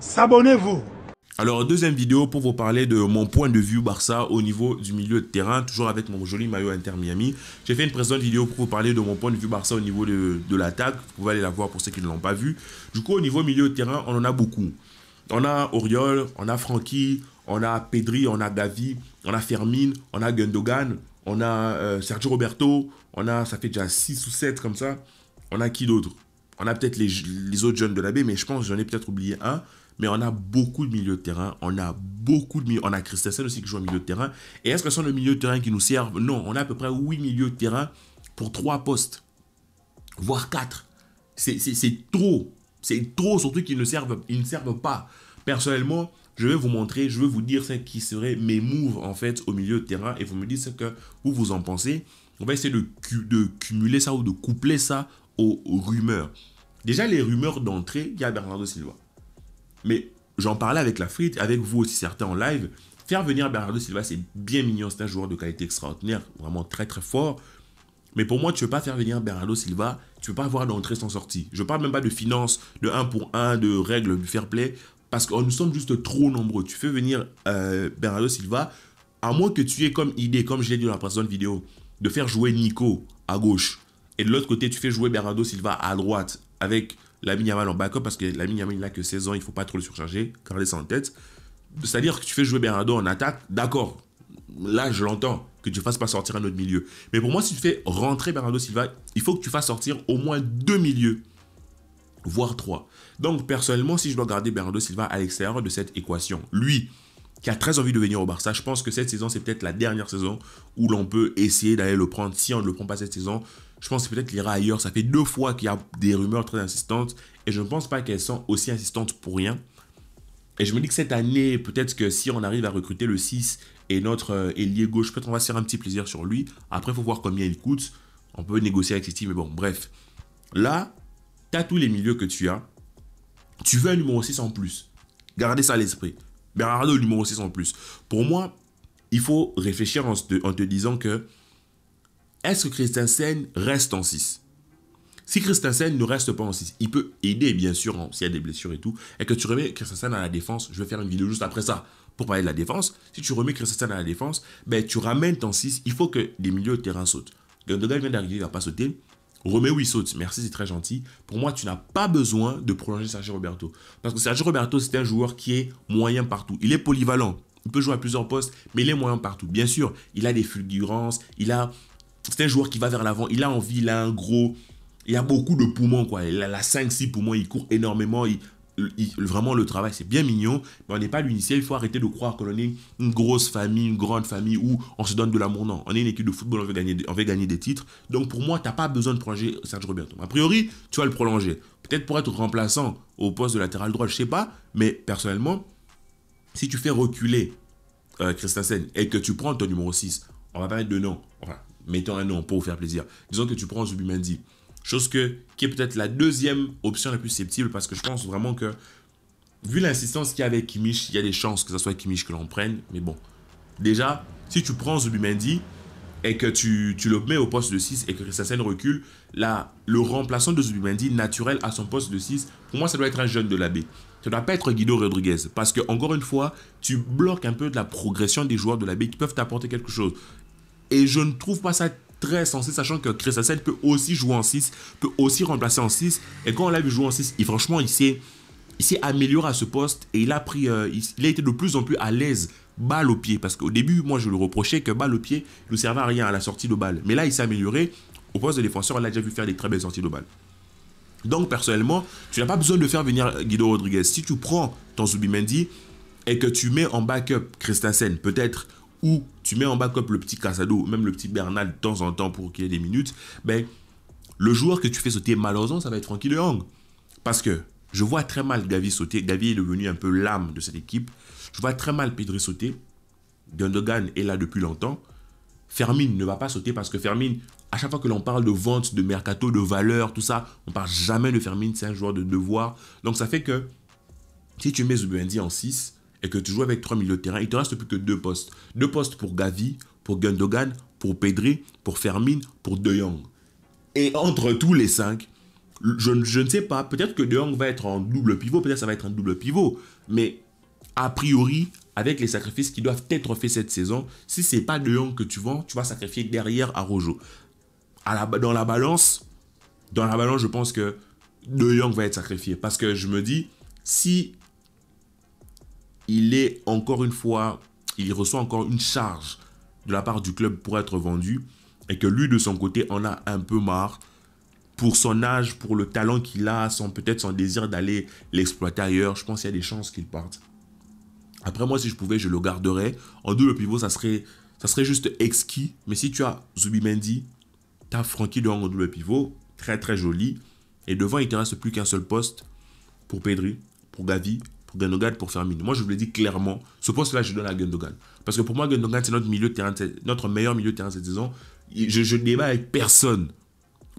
S'abonnez-vous. Alors, deuxième vidéo pour vous parler de mon point de vue Barça au niveau du milieu de terrain, toujours avec mon joli maillot Inter Miami. J'ai fait une précédente vidéo pour vous parler de mon point de vue Barça au niveau de l'attaque. Vous pouvez aller la voir pour ceux qui ne l'ont pas vu. Du coup, au niveau milieu de terrain, on en a beaucoup. On a Oriol, on a Francky, on a Pedri, on a Gavi, on a Fermin, on a Gundogan, on a Sergio Roberto, on a, ça fait déjà 6 ou 7 comme ça. On a qui d'autre? On a peut-être les autres jeunes de la baie, mais je pense que j'en ai peut-être oublié un. Mais on a beaucoup de milieux de terrain. On a beaucoup de milieux. On a Christensen aussi qui joue au milieu de terrain. Et est-ce que ce sont les milieux de terrain qui nous servent? Non, on a à peu près 8 milieux de terrain pour 3 postes. Voire 4. C'est trop. C'est trop, surtout qu'ils ne servent pas. Personnellement, je vais vous montrer, je vais vous dire ce qui serait mes moves en fait au milieu de terrain. Et vous me dites ce que vous en pensez. On va essayer de cumuler ça ou de coupler ça aux rumeurs. Déjà, les rumeurs d'entrée, il y a Bernardo Silva. Mais j'en parlais avec la frite, avec vous aussi certains en live. Faire venir Bernardo Silva, c'est bien mignon. C'est un joueur de qualité extraordinaire, vraiment très très fort. Mais pour moi, tu ne peux pas faire venir Bernardo Silva, tu ne peux pas avoir d'entrée sans sortie. Je ne parle même pas de finances, de 1 pour 1, de règles, du fair play, parce que nous sommes juste trop nombreux. Tu fais venir Bernardo Silva, à moins que tu aies comme idée, comme je l'ai dit dans la précédente vidéo, de faire jouer Nico à gauche. Et de l'autre côté, tu fais jouer Bernardo Silva à droite, avec Lamine Yamal en backup, parce que Lamine Yamal il n'a que 16 ans, il ne faut pas trop le surcharger, gardez ça en tête. C'est-à-dire que tu fais jouer Bernardo en attaque, d'accord, là je l'entends, que tu ne fasses pas sortir un autre milieu. Mais pour moi, si tu fais rentrer Bernardo Silva, il faut que tu fasses sortir au moins 2 milieux, voire 3. Donc personnellement, si je dois garder Bernardo Silva à l'extérieur de cette équation, lui, qui a très envie de venir au Barça, je pense que cette saison, c'est peut-être la dernière saison où l'on peut essayer d'aller le prendre. Si on ne le prend pas cette saison, je pense que peut-être qu'il ira ailleurs. Ça fait 2 fois qu'il y a des rumeurs très insistantes et je ne pense pas qu'elles sont aussi insistantes pour rien. Et je me dis que cette année, peut-être que si on arrive à recruter le 6 et notre ailier gauche, peut-être on va se faire un petit plaisir sur lui. Après, il faut voir combien il coûte. On peut négocier avec City, mais bon, bref. Là, tu as tous les milieux que tu as. Tu veux un numéro 6 en plus. Gardez ça à l'esprit. Bernardo, numéro 6 en plus. Pour moi, il faut réfléchir en te disant que est-ce que Christensen reste en 6? Si Christensen ne reste pas en 6, il peut aider bien sûr s'il y a des blessures et tout, et que tu remets Christensen à la défense, je vais faire une vidéo juste après ça pour parler de la défense. Si tu remets Christensen à la défense, ben, tu ramènes ton 6, il faut que les milieux de terrain sautent. Gundogan vient d'arriver, il ne va pas sauter. Romeo, il saute. Merci, c'est très gentil. Pour moi, tu n'as pas besoin de prolonger Sergio Roberto. Parce que Sergio Roberto, c'est un joueur qui est moyen partout. Il est polyvalent. Il peut jouer à plusieurs postes, mais il est moyen partout. Bien sûr, il a des fulgurances. C'est un joueur qui va vers l'avant. Il a envie, il a un gros... Il a beaucoup de poumons, quoi. Il a 5-6 poumons. Il court énormément. Vraiment, le travail, c'est bien mignon. Mais on n'est pas l'uniciel. Il faut arrêter de croire qu'on est une grosse famille, une grande famille où on se donne de l'amour. Non, on est une équipe de football, on veut gagner des titres. Donc, pour moi, tu n'as pas besoin de prolonger Sergio Roberto. A priori, tu vas le prolonger. Peut-être pour être remplaçant au poste de latéral droit, je ne sais pas. Mais personnellement, si tu fais reculer Christensen et que tu prends ton numéro 6, on va pas mettre de nom. Enfin, mettons un nom pour vous faire plaisir. Disons que tu prends Zubimendi. Chose qui est peut-être la deuxième option la plus susceptible parce que je pense vraiment que, vu l'insistance qu'il y a avec Kimmich, il y a des chances que ce soit Kimmich que l'on prenne. Mais bon, déjà, si tu prends Zubimendi et que tu le mets au poste de 6 et que Christensen recule, là, le remplaçant de Zubimendi naturel à son poste de 6, pour moi, ça doit être un jeune de la baie. Ça ne doit pas être Guido Rodriguez. Parce que, encore une fois, tu bloques un peu de la progression des joueurs de la baie qui peuvent t'apporter quelque chose. Et je ne trouve pas ça très sensé, sachant que Christensen peut aussi jouer en 6, peut aussi remplacer en 6. Et quand on l'a vu jouer en 6, franchement, il s'est amélioré à ce poste et il a été de plus en plus à l'aise, balle au pied. Parce qu'au début, moi, je le reprochais que balle au pied ne servait à rien à la sortie de balle. Mais là, il s'est amélioré. Au poste de défenseur, on l'a déjà vu faire des très belles sorties de balle. Donc, personnellement, tu n'as pas besoin de faire venir Guido Rodriguez. Si tu prends ton Zubimendi et que tu mets en backup Christensen, peut-être, ou tu mets en backup le petit Casado, même le petit Bernal de temps en temps pour qu'il y ait des minutes, ben, le joueur que tu fais sauter, malheureusement, ça va être Francky de Jong. Parce que je vois très mal Gavi sauter. Gavi est devenu un peu l'âme de cette équipe. Je vois très mal Pedri sauter. Gundogan est là depuis longtemps. Fermin ne va pas sauter parce que Fermin, à chaque fois que l'on parle de vente, de mercato, de valeur, tout ça, on ne parle jamais de Fermin. C'est un joueur de devoir. Donc ça fait que si tu mets Zubimendi en 6, et que tu joues avec 3 milieux de terrain, il ne te reste plus que 2 postes. 2 postes pour Gavi, pour Gundogan, pour Pedri, pour Fermin, pour De Jong. Et entre tous les 5, Je ne sais pas, peut-être que De Jong va être en double pivot, peut-être que ça va être un double pivot, mais a priori, avec les sacrifices qui doivent être faits cette saison, si c'est pas De Jong que tu vends, tu vas sacrifier derrière Araujo. Dans la balance, je pense que De Jong va être sacrifié, parce que je me dis, si il est encore une fois, il reçoit encore une charge de la part du club pour être vendu, et que lui de son côté en a un peu marre, pour son âge, pour le talent qu'il a, peut-être son désir d'aller l'exploiter ailleurs, je pense qu'il y a des chances qu'il parte. Après, moi, si je pouvais, je le garderais. En double pivot, ça serait juste exquis. Mais si tu as Zubimendi, tu as Frenkie de Jong en double pivot, très très joli. Et devant, il ne te reste plus qu'un seul poste pour Pedri, pour Gavi, pour Gundogan, pour Firmino. Moi, je vous l'ai dit clairement, ce poste-là, je donne à Gundogan. Parce que pour moi, Gundogan, c'est notre meilleur milieu de terrain cette saison. Je débat avec personne.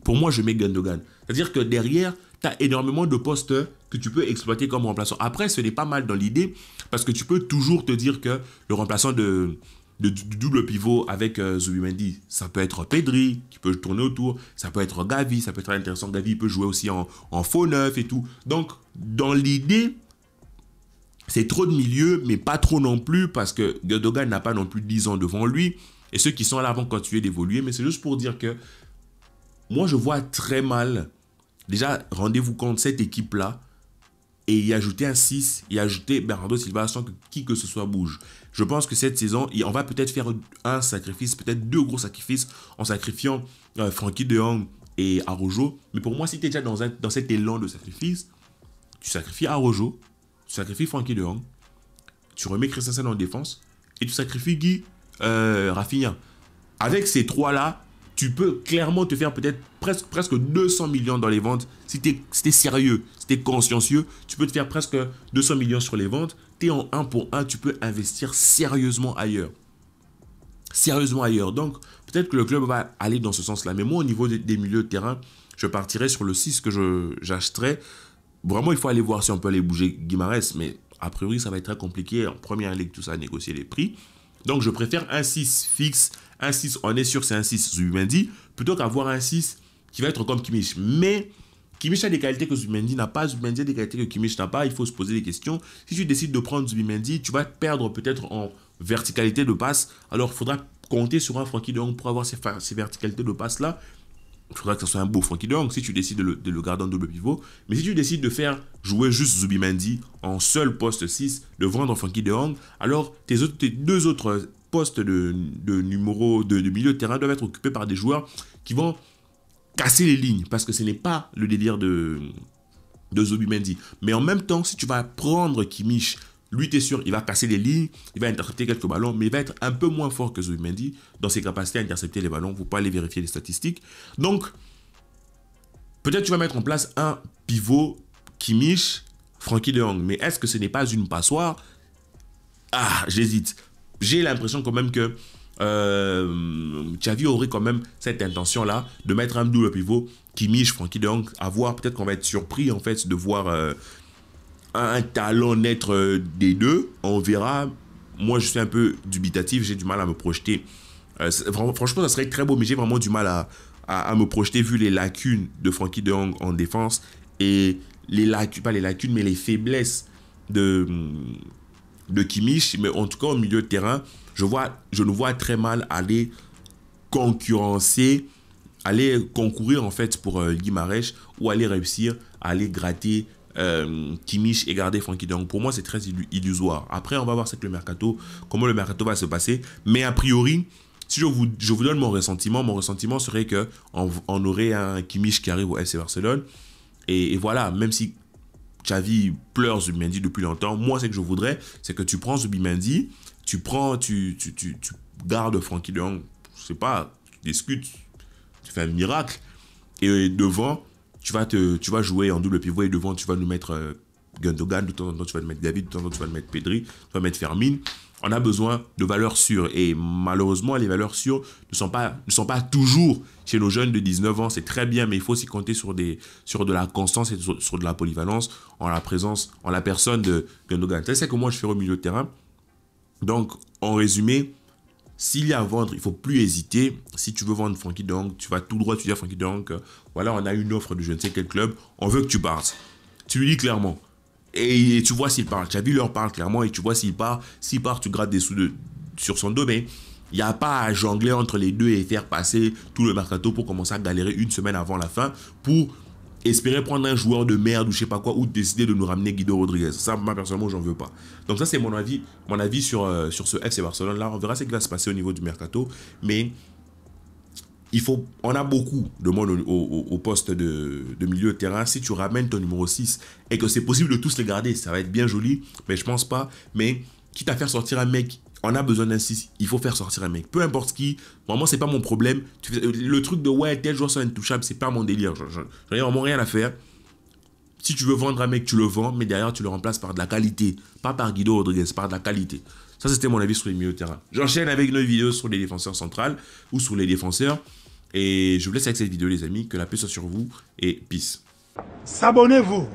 Pour moi, je mets Gundogan. C'est-à-dire que derrière, tu as énormément de postes que tu peux exploiter comme remplaçant. Après, ce n'est pas mal dans l'idée, parce que tu peux toujours te dire que le remplaçant du double pivot avec Zubimendi, ça peut être Pedri, qui peut tourner autour, ça peut être Gavi, ça peut être intéressant. Gavi peut jouer aussi en faux neuf et tout. Donc, dans l'idée, c'est trop de milieu, mais pas trop non plus, parce que Gundogan n'a pas non plus 10 ans devant lui, et ceux qui sont là vont continuer d'évoluer, mais c'est juste pour dire que moi, je vois très mal, déjà, rendez-vous compte, cette équipe-là, et y ajouter un 6, y ajouter Bernardo Silva sans que qui que ce soit bouge. Je pense que cette saison, on va peut-être faire un sacrifice, peut-être 2 gros sacrifices, en sacrifiant Frenkie de Jong et Araujo. Mais pour moi, si tu es déjà dans cet élan de sacrifice, tu sacrifies Araujo, tu sacrifies Frenkie de Jong, tu remets Christensen en défense, et tu sacrifies Guy Rafinha. Avec ces 3-là, tu peux clairement te faire peut-être presque 200 millions dans les ventes. Si tu es sérieux, si tu es consciencieux, tu peux te faire presque 200 millions sur les ventes. Tu es en 1 pour 1, tu peux investir sérieusement ailleurs. Sérieusement ailleurs. Donc, peut-être que le club va aller dans ce sens-là. Mais moi, au niveau des milieux de terrain, je partirais sur le 6 que j'achèterais. Vraiment, il faut aller voir si on peut aller bouger Guimarães. Mais a priori, ça va être très compliqué. En première ligue, tout ça, à négocier les prix. Donc, je préfère un 6 fixe. Un 6, on est sûr que c'est un 6 Zubimendi, plutôt qu'avoir un 6 qui va être comme Kimmich. Mais Kimmich a des qualités que Zubimendi n'a pas, Zubimendi a des qualités que Kimmich n'a pas, il faut se poser des questions. Si tu décides de prendre Zubimendi, tu vas te perdre peut-être en verticalité de passe, alors il faudra compter sur un Frenkie de Jong pour avoir ces verticalités de passe-là. Il faudra que ce soit un beau Frenkie de Jong si tu décides de le garder en double pivot. Mais si tu décides de faire jouer juste Zubimendi en seul poste 6, de vendre Frenkie de Jong, alors tes 2 autres postes de milieu de terrain doivent être occupés par des joueurs qui vont casser les lignes, parce que ce n'est pas le délire de Zubimendi. Mais en même temps, si tu vas prendre Kimmich, lui, tu es sûr, il va casser les lignes, il va intercepter quelques ballons, mais il va être un peu moins fort que Zubimendi dans ses capacités à intercepter les ballons. Vous pouvez aller vérifier les statistiques. Donc, peut-être tu vas mettre en place un pivot Kimmich, Frenkie de Jong. Mais est-ce que ce n'est pas une passoire? Ah, j'hésite. J'ai l'impression quand même que Xavi aurait quand même cette intention-là de mettre un double pivot Kimmich, Frenkie de Jong, à voir. Peut-être qu'on va être surpris en fait de voir un talent naître des deux. On verra. Moi, je suis un peu dubitatif. J'ai du mal à me projeter. Franchement, ça serait très beau, mais j'ai vraiment du mal à me projeter vu les lacunes de Frenkie de Jong en défense et les lacunes, pas les lacunes, mais les faiblesses de Kimmich, mais en tout cas au milieu de terrain, je nous vois très mal aller concourir en fait pour Guimarães, ou aller réussir à aller gratter Kimmich et garder Frenkie de Jong. Pour moi, c'est très illusoire. Après, on va voir le mercato, comment le mercato va se passer, mais a priori, si je vous donne mon ressentiment serait que on aurait un Kimmich qui arrive au FC Barcelone, et voilà, même si Xavi pleure Zubimendi depuis longtemps, moi ce que je voudrais, c'est que tu prends Zubimendi, tu gardes Frenkie de Jong, je sais pas, tu discutes, tu fais un miracle, et devant, tu vas jouer en double pivot, et devant tu vas nous mettre Gundogan, de temps en temps tu vas mettre Gavi, de temps en temps tu vas mettre Pedri, tu vas mettre Firmino. On a besoin de valeurs sûres, et malheureusement les valeurs sûres ne sont pas toujours chez nos jeunes de 19 ans. C'est très bien, mais il faut aussi compter sur de la constance et sur de la polyvalence en la personne de Gundogan. C'est ce que moi je fais au milieu de terrain. Donc en résumé, s'il y a à vendre, il ne faut plus hésiter. Si tu veux vendre Frankie de Jong, tu vas tout droit, tu dis à Frankie de Jong, voilà, on a une offre de je ne sais quel club, on veut que tu partes. Tu lui dis clairement. Et tu vois s'il parle. Xavi leur parle clairement et tu vois s'il part. S'il part, tu grattes des sous sur son dos, mais il n'y a pas à jongler entre les deux et faire passer tout le mercato pour commencer à galérer une semaine avant la fin pour espérer prendre un joueur de merde ou je sais pas quoi ou décider de nous ramener Guido Rodriguez. Ça, moi personnellement, j'en veux pas. Donc ça, c'est mon avis sur ce FC Barcelone là. On verra ce qui va se passer au niveau du mercato, mais on a beaucoup de monde au poste de milieu de terrain. Si tu ramènes ton numéro 6 et que c'est possible de tous les garder, ça va être bien joli, mais je pense pas. Mais quitte à faire sortir un mec, on a besoin d'un 6, il faut faire sortir un mec. Peu importe qui, vraiment, c'est pas mon problème. Le truc de ouais, tel joueur sont intouchables, c'est pas mon délire. J'en ai vraiment rien à faire. Si tu veux vendre un mec, tu le vends, mais derrière, tu le remplaces par de la qualité. Pas par Guido Rodriguez, par de la qualité. Ça, c'était mon avis sur les milieux de terrain. J'enchaîne avec une autre vidéo sur les défenseurs centrales ou sur les défenseurs. Et je vous laisse avec cette vidéo, les amis. Que la paix soit sur vous et peace. S'abonnez-vous.